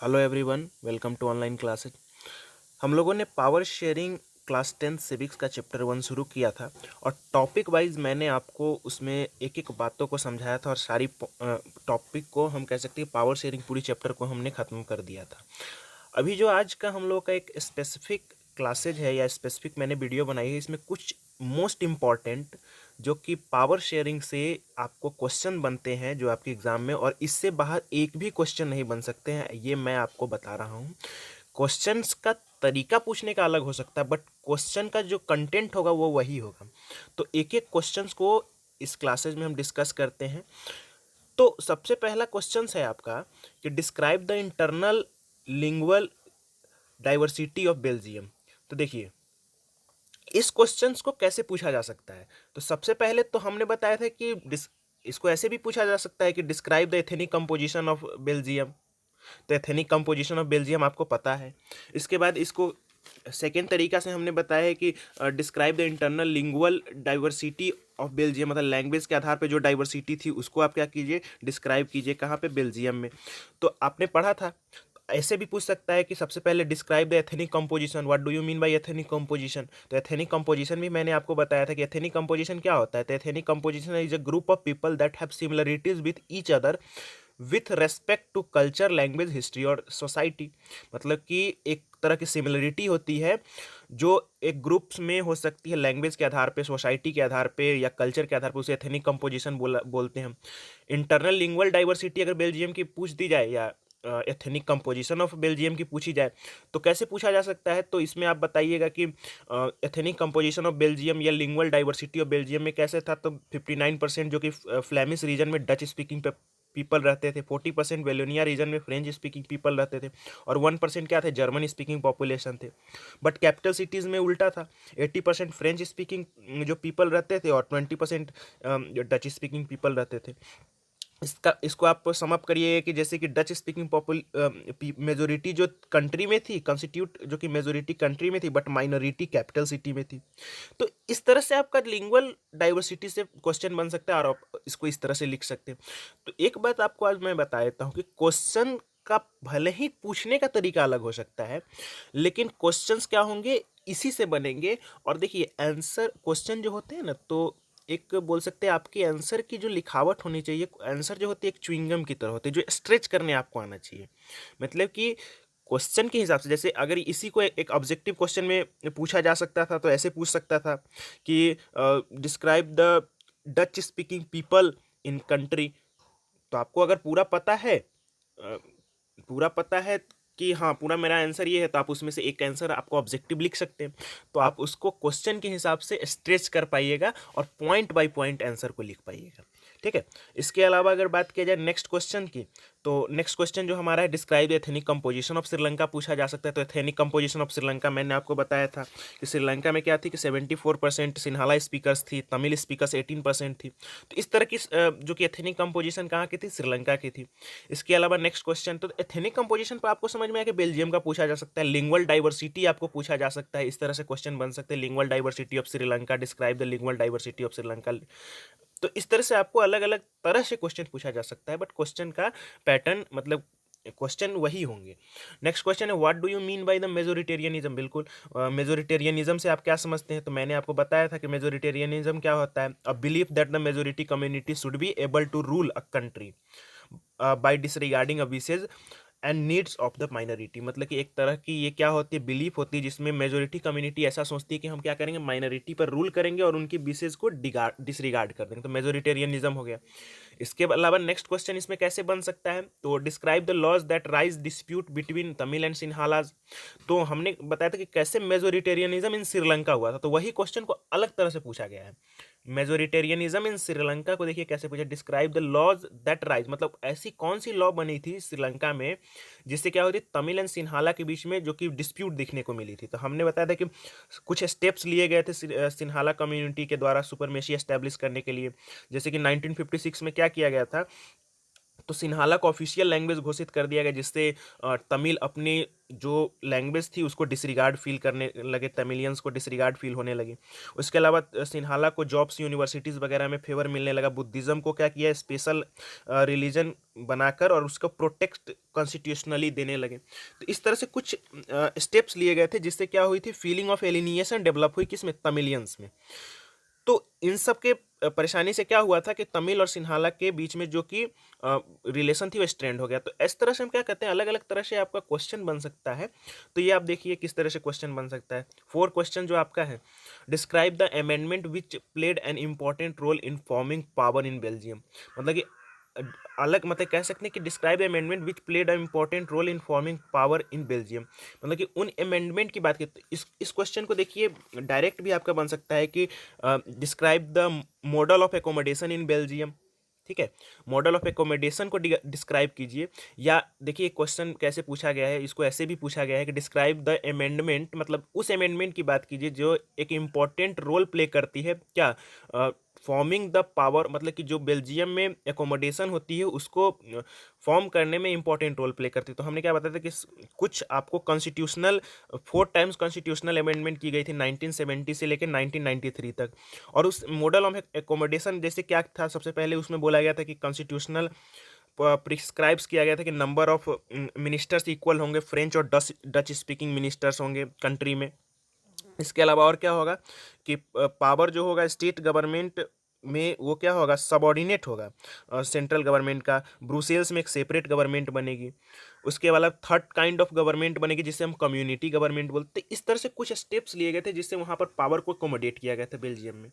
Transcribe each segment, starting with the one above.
Hello everyone, welcome to online classes. हम लोगों ने पावर शेयरिंग क्लास 10 सिविक्स का चैप्टर 1 शुरू किया था और टॉपिक वाइज मैंने आपको उसमें एक एक बातों को समझाया था और सारी टॉपिक को हम कह सकते हैं पावर शेयरिंग पूरी चैप्टर को हमने ख़त्म कर दिया था। अभी जो आज का हम लोग का एक स्पेसिफिक क्लासेज है या स्पेसिफिक मैंने वीडियो बनाई है, इसमें कुछ मोस्ट इम्पॉर्टेंट जो कि पावर शेयरिंग से आपको क्वेश्चन बनते हैं जो आपके एग्ज़ाम में, और इससे बाहर एक भी क्वेश्चन नहीं बन सकते हैं, ये मैं आपको बता रहा हूँ। क्वेश्चंस का तरीका पूछने का अलग हो सकता है, बट क्वेश्चन का जो कंटेंट होगा वो वही होगा। तो एक एक क्वेश्चंस को इस क्लासेज में हम डिस्कस करते हैं। तो सबसे पहला क्वेश्चन है आपका कि describe the internal lingual diversity of Belgium. तो देखिए, इस क्वेश्चंस को कैसे पूछा जा सकता है। तो सबसे पहले तो हमने बताया था कि इसको ऐसे भी पूछा जा सकता है कि describe the ethnic composition of Belgium. तो एथेनिक कंपोजिशन ऑफ बेल्जियम आपको पता है। इसके बाद इसको सेकेंड तरीका से हमने बताया है कि describe the internal lingual diversity of Belgium, मतलब लैंग्वेज के आधार पे जो डाइवर्सिटी थी उसको आप क्या कीजिए, डिस्क्राइब कीजिए। कहाँ पे? बेल्जियम में। तो आपने पढ़ा था। ऐसे भी पूछ सकता है कि सबसे पहले describe the ethnic composition, what do you mean by ethnic composition. तो एथेनिक कंपोजिशन भी मैंने आपको बताया था कि एथेनिक कंपोजिशन क्या होता है। तो ethnic composition is a group of people that have similarities with each other with respect to culture, language, history और सोसाइटी। मतलब कि एक तरह की सिमिलरिटी होती है जो एक ग्रुप्स में हो सकती है, लैंग्वेज के आधार पे, सोसाइटी के आधार पे या कल्चर के आधार पे, उसे एथेनिक कंपोजिशन बोलते हैं हम। इंटरनल लिंगुअल डाइवर्सिटी अगर बेल्जियम की पूछ दी जाए या एथेनिक कंपोजिशन ऑफ बेल्जियम की पूछी जाए तो कैसे पूछा जा सकता है। तो इसमें आप बताइएगा कि एथेनिक कंपोजिशन ऑफ बेल्जियम या लिंगुअल डाइवर्सिटी ऑफ बेल्जियम में कैसे था। तो 59% जो कि फ्लैमिश रीजन में डच स्पीकिंग पीपल रहते थे, 40% वेलोनिया रीजन में फ्रेंच स्पीकिंग पीपल रहते थे, और 1% क्या थे? जर्मन स्पीकिंग पॉपुलेशन थे। बट कैपिटल सिटीज़ में उल्टा था, 80% फ्रेंच स्पीकिंग जो पीपल रहते थे और 20% डच स्पीकिंग पीपल रहते थे। इसको आप सम अप करिए कि जैसे कि डच स्पीकिंग मेजोरिटी जो कंट्री में थी, कंस्टिट्यूट जो कि मेजोरिटी कंट्री में थी बट माइनॉरिटी कैपिटल सिटी में थी। तो इस तरह से आपका लिंगुअल डाइवर्सिटी से क्वेश्चन बन सकता है और आप इसको इस तरह से लिख सकते हैं। तो एक बात आपको आज मैं बता देता हूँ कि क्वेश्चन का भले ही पूछने का तरीका अलग हो सकता है, लेकिन क्वेश्चंस क्या होंगे, इसी से बनेंगे। और देखिए, आंसर क्वेश्चन जो होते हैं ना, तो एक बोल सकते हैं आपके आंसर की जो लिखावट होनी चाहिए, आंसर जो होती है एक च्युइंगम की तरह होती है, जो स्ट्रेच करने आपको आना चाहिए। मतलब कि क्वेश्चन के हिसाब से, जैसे अगर इसी को एक ऑब्जेक्टिव क्वेश्चन में पूछा जा सकता था तो ऐसे पूछ सकता था कि describe the Dutch speaking people in country. तो आपको अगर पूरा पता है कि हाँ पूरा मेरा आंसर ये है, तो आप उसमें से एक आंसर आपको ऑब्जेक्टिव लिख सकते हैं। तो आप उसको क्वेश्चन के हिसाब से स्ट्रेच कर पाइएगा और पॉइंट बाय पॉइंट आंसर को लिख पाइएगा। ठीक है। इसके अलावा अगर बात किया जाए नेक्स्ट क्वेश्चन की, तो नेक्स्ट क्वेश्चन जो हमारा है, describe the ethnic composition of Sri Lanka पूछा जा सकता है। तो एथेनिक कंपोजिशन ऑफ श्रीलंका मैंने आपको बताया था कि श्रीलंका में क्या थी कि 74% सिन्हाला स्पीकर्स थी, तमिल स्पीकर्स 18% थी। तो इस तरह की जो कि एथेनिक कंपोजिशन कहाँ की थी? श्रीलंका की थी। इसके अलावा नेक्स्ट क्वेश्चन, तो एथेनिक कंपोजिशन पर आपको समझ में आया कि बेल्जियम का पूछा जा सकता है। लिंगुअल डाइवर्सिटी आपको पूछा जा सकता है, इस तरह से क्वेश्चन बन सकते हैं। Lingual diversity of Sri Lanka, describe the lingual diversity of Sri Lanka. तो इस तरह से आपको अलग अलग तरह से क्वेश्चन पूछा जा सकता है, बट क्वेश्चन का पैटर्न मतलब क्वेश्चन वही होंगे। नेक्स्ट क्वेश्चन है, what do you mean by the majoritarianism. बिल्कुल, मेजोरिटेरियनिज्म से आप क्या समझते हैं। तो मैंने आपको बताया था कि मेजोरिटेरियनिज्म क्या होता है? A belief that the majority community should be able to rule a country by disregarding a wishes and needs of the minority. मतलब कि एक तरह की ये क्या होती है? बिलीफ होती है जिसमें मेजोरिटी कम्युनिटी ऐसा सोचती है कि हम क्या करेंगे, माइनॉरिटी पर रूल करेंगे और उनकी विशेष को डिसरिगार्ड कर देंगे। तो मेजोरिटेरियनिज्म हो गया। इसके अलावा नेक्स्ट क्वेश्चन इसमें कैसे बन सकता है? तो describe the laws that rise dispute between Tamil and Sinhalas. तो हमने बताया था कि कैसे मेजोरिटेरियनिज्म इन श्रीलंका हुआ था, तो वही क्वेश्चन को अलग तरह से पूछा गया है। मेजोरिटेरियनिज्म इन श्रीलंका को देखिए कैसे पूछा, describe the laws that rise, मतलब ऐसी कौन सी लॉ बनी थी श्रीलंका में जिससे क्या होती, तमिल एंड सिन्हाला के बीच में जो कि डिस्प्यूट दिखने को मिली थी। तो हमने बताया था कि कुछ स्टेप्स लिए गए थे सिन्हाला कम्युनिटी के द्वारा सुपरमेशी एस्टेब्लिश करने के लिए। जैसे कि 1956 में क्या किया गया था तो सिन्हाला को ऑफिशियल लैंग्वेज घोषित कर दिया गया, जिससे तमिल अपनी जो लैंग्वेज थी उसको डिसरिगार्ड फील करने लगे, तमिलियंस को डिसरिगार्ड फील होने लगे। उसके अलावा सिन्हाला को जॉब्स यूनिवर्सिटीज़ वगैरह में फेवर मिलने लगा। बुद्धिज़्म को क्या किया, स्पेशल रिलीजन बनाकर और उसको प्रोटेक्ट कॉन्स्टिट्यूशनली देने लगे। तो इस तरह से कुछ स्टेप्स लिए गए थे, जिससे क्या हुई थी, फीलिंग ऑफ एलिनिएशन डेवलप हुई किसमें, तमिलियंस में। तो इन सब के परेशानी से क्या हुआ था कि तमिल और सिन्हाला के बीच में जो कि रिलेशन थी वो स्ट्रेंड हो गया। तो इस तरह से हम क्या कहते हैं, अलग अलग तरह से आपका क्वेश्चन बन सकता है। तो ये आप देखिए किस तरह से क्वेश्चन बन सकता है। 4 क्वेश्चन जो आपका है, describe the amendment which played an important role in forming power in Belgium. मतलब कि अलग मतलब कह सकते हैं कि describe the amendment which played a important role in forming power in Belgium. मतलब कि उन अमेंडमेंट की बात की। इस क्वेश्चन को देखिए डायरेक्ट भी आपका बन सकता है कि describe the model of accommodation in Belgium. ठीक है, मॉडल ऑफ एकोमोडेशन को डिस्क्राइब कीजिए। या देखिए क्वेश्चन कैसे पूछा गया है, इसको ऐसे भी पूछा गया है कि डिस्क्राइब द अमेंडमेंट, मतलब उस अमेंडमेंट की बात कीजिए जो एक इम्पॉर्टेंट रोल प्ले करती है क्या, फॉर्मिंग द पावर, मतलब कि जो बेल्जियम में एकोमोडेशन होती है उसको फॉर्म करने में इंपॉर्टेंट रोल प्ले करती है। तो हमने क्या बताया था कि कुछ आपको कॉन्स्टिट्यूशनल 4 टाइम्स कॉन्स्टिट्यूशनल अमेंडमेंट की गई थी 1970 से लेकर 1993 तक। और उस मॉडल ऑफ एकोमोडेशन जैसे क्या था, सबसे पहले उसमें बोला गया था कि कॉन्स्टिट्यूशनल प्रिस्क्राइब्स किया गया था कि नंबर ऑफ मिनिस्टर्स इक्वल होंगे, फ्रेंच और डच स्पीकिंग मिनिस्टर्स होंगे कंट्री में। इसके अलावा और क्या होगा कि पावर जो होगा स्टेट गवर्नमेंट में वो क्या होगा, सबऑर्डिनेट होगा सेंट्रल गवर्नमेंट का। ब्रुसेल्स में एक सेपरेट गवर्नमेंट बनेगी। उसके बाद थर्ड काइंड ऑफ गवर्नमेंट बनेगी जिसे हम कम्युनिटी गवर्नमेंट बोलते हैं। इस तरह से कुछ स्टेप्स लिए गए थे जिससे वहाँ पर पावर को अकोमोडेट किया गया था बेल्जियम में।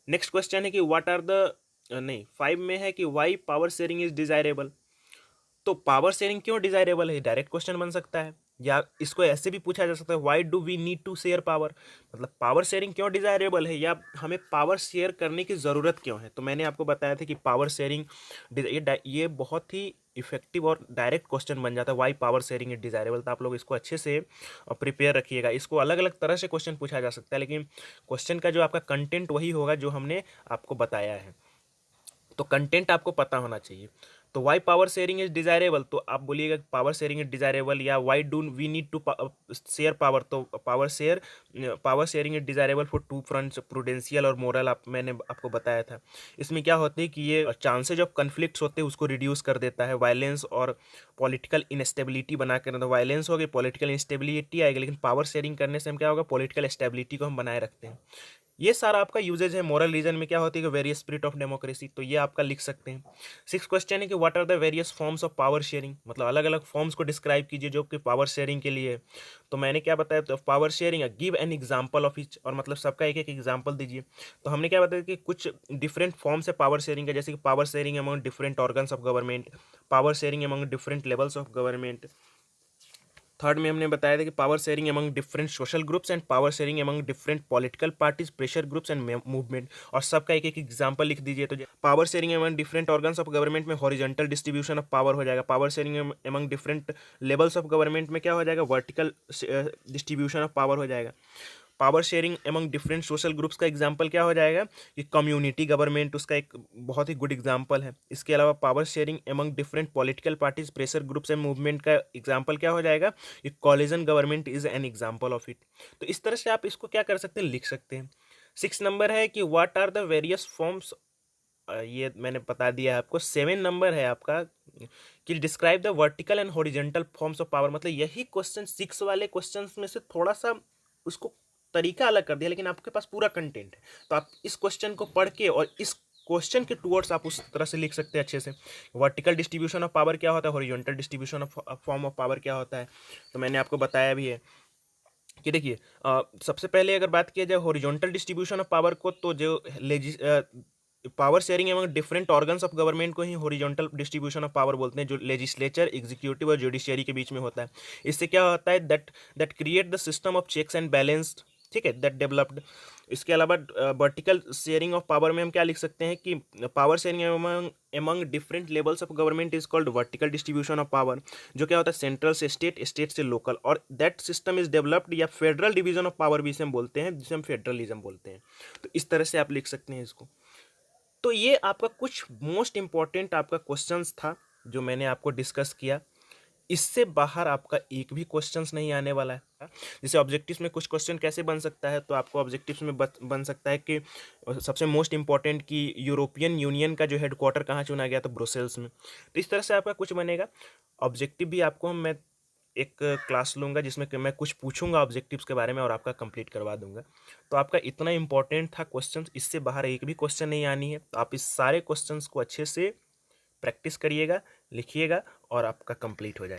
नेक्स्ट क्वेश्चन है कि व्हाट आर द नहीं 5 में है कि why power sharing is desirable. तो पावर शेयरिंग क्यों डिजायरेबल है, डायरेक्ट क्वेश्चन बन सकता है। या इसको ऐसे भी पूछा जा सकता है, why do we need to share power. मतलब पावर शेयरिंग क्यों डिजायरेबल है, या हमें पावर शेयर करने की ज़रूरत क्यों है। तो मैंने आपको बताया था कि पावर शेयरिंग ये बहुत ही इफेक्टिव और डायरेक्ट क्वेश्चन बन जाता है, why power sharing is desirable. तो आप लोग इसको अच्छे से प्रिपेयर रखिएगा। इसको अलग अलग तरह से क्वेश्चन पूछा जा सकता है, लेकिन क्वेश्चन का जो आपका कंटेंट वही होगा जो हमने आपको बताया है। तो कंटेंट आपको पता होना चाहिए। तो why power sharing is desirable, तो आप बोलिएगा पावर शेयरिंग इज डिजायरेबल, या why do we need to share power. तो power sharing is desirable for 2 fronts, prudential और मोरल। मैंने आपको बताया था। इसमें क्या होती है कि ये चांसेज ऑफ कन्फ्लिक्ट्स होते हैं उसको रिड्यूस कर देता है। वायलेंस और पॉलिटिकल इनस्टेबिलिटी बना कर, तो वायलेंस होगी, पॉलिटिकल इंस्टेबिलिटी आएगी, लेकिन पावर शेयरिंग करने से हम क्या होगा, पॉलिटिकल स्टेबिलिटी को हम बनाए रखते हैं। ये सारा आपका यूजेज है। मोरल रीजन में क्या होती है कि वेरियस स्पिरिट ऑफ डेमोक्रेसी, तो ये आपका लिख सकते हैं। 6 क्वेश्चन है कि what are the various forms of power sharing. मतलब अलग अलग फॉर्म्स को डिस्क्राइब कीजिए जो कि पावर शेयरिंग के लिए है। तो मैंने क्या बताया, तो power sharing give an example of each, और मतलब सबका एक एक एग्जांपल दीजिए। तो हमने क्या बताया कि कुछ डिफरेंट फॉर्म्स है पावर शेयरिंग का, जैसे कि power sharing among different organs of government, power sharing among different levels of government. Third में हमने बताया था कि power sharing among different social groups and power sharing among different political parties, pressure groups and movement. और सबका एक एक example लिख दीजिए। तो power sharing among different organs of government में हॉरिजॉन्टल डिस्ट्रीब्यूशन ऑफ पावर हो जाएगा। Power sharing among different levels of government में क्या हो जाएगा, वर्टिकल डिस्ट्रीब्यूशन ऑफ पावर हो जाएगा। Power sharing among different social groups का एग्जांपल क्या हो जाएगा, कि कम्युनिटी गवर्नमेंट उसका एक बहुत ही गुड एग्जांपल है। इसके अलावा power sharing among different political parties, pressure groups and movement का एग्जांपल क्या हो जाएगा, कि collision government is an example of it. तो इस तरह से आप इसको क्या कर सकते हैं, लिख सकते हैं। 6 नंबर है कि what are the various forms, ये मैंने बता दिया है आपको। 7 नंबर है आपका कि describe the vertical and horizontal forms of power. मतलब यही क्वेश्चन 6 वाले क्वेश्चंस में से थोड़ा सा उसको तरीका अलग कर दिया, लेकिन आपके पास पूरा कंटेंट है। तो आप इस क्वेश्चन को पढ़ के और इस क्वेश्चन के टूवर्ड्स आप उस तरह से लिख सकते हैं अच्छे से। वर्टिकल डिस्ट्रीब्यूशन ऑफ पावर क्या होता है, horizontal distribution of form of power क्या होता है, तो मैंने आपको बताया भी है। कि देखिए सबसे पहले अगर बात किया जाए हॉरिजॉन्टल डिस्ट्रीब्यूशन ऑफ पावर को, तो जो power sharing among different organs of government को ही हॉरिजॉन्टल डिस्ट्रीब्यूशन ऑफ पावर बोलते हैं, जो लेजिस्लेचर, एग्जीक्यूटिव और जुडिशियरी के बीच में होता है। इससे क्या होता है, that that create the system of checks and balanced, ठीक है, दैट डेवलप्ड। इसके अलावा वर्टिकल शेयरिंग ऑफ पावर में हम क्या लिख सकते हैं कि power sharing among different levels of government is called vertical distribution of power. जो क्या होता है, सेंट्रल से स्टेट, स्टेट से लोकल, और दैट सिस्टम इज डेवलप्ड, या फेडरल डिवीजन ऑफ पावर भी इसे हम बोलते हैं, जिसे हम फेडरलिज्म बोलते हैं। तो इस तरह से आप लिख सकते हैं इसको। तो ये आपका कुछ मोस्ट इंपॉर्टेंट आपका क्वेश्चंस था जो मैंने आपको डिस्कस किया, इससे बाहर आपका एक भी क्वेश्चंस नहीं आने वाला है। जैसे ऑब्जेक्टिव्स में कुछ क्वेश्चन कैसे बन सकता है, तो आपको ऑब्जेक्टिव्स में बन सकता है कि सबसे मोस्ट इंपॉर्टेंट कि यूरोपियन यूनियन का जो हेडक्वार्टर कहाँ चुना गया, तो ब्रुसेल्स में। तो इस तरह से आपका कुछ बनेगा। ऑब्जेक्टिव भी आपको मैं एक क्लास लूँगा जिसमें कि मैं कुछ पूछूंगा ऑब्जेक्टिव्स के बारे में और आपका कंप्लीट करवा दूंगा। तो आपका इतना इंपॉर्टेंट था क्वेश्चन, इससे बाहर एक भी क्वेश्चन नहीं आनी है। तो आप इस सारे क्वेश्चंस को अच्छे से प्रैक्टिस करिएगा, लिखिएगा और आपका कंप्लीट हो जाएगा।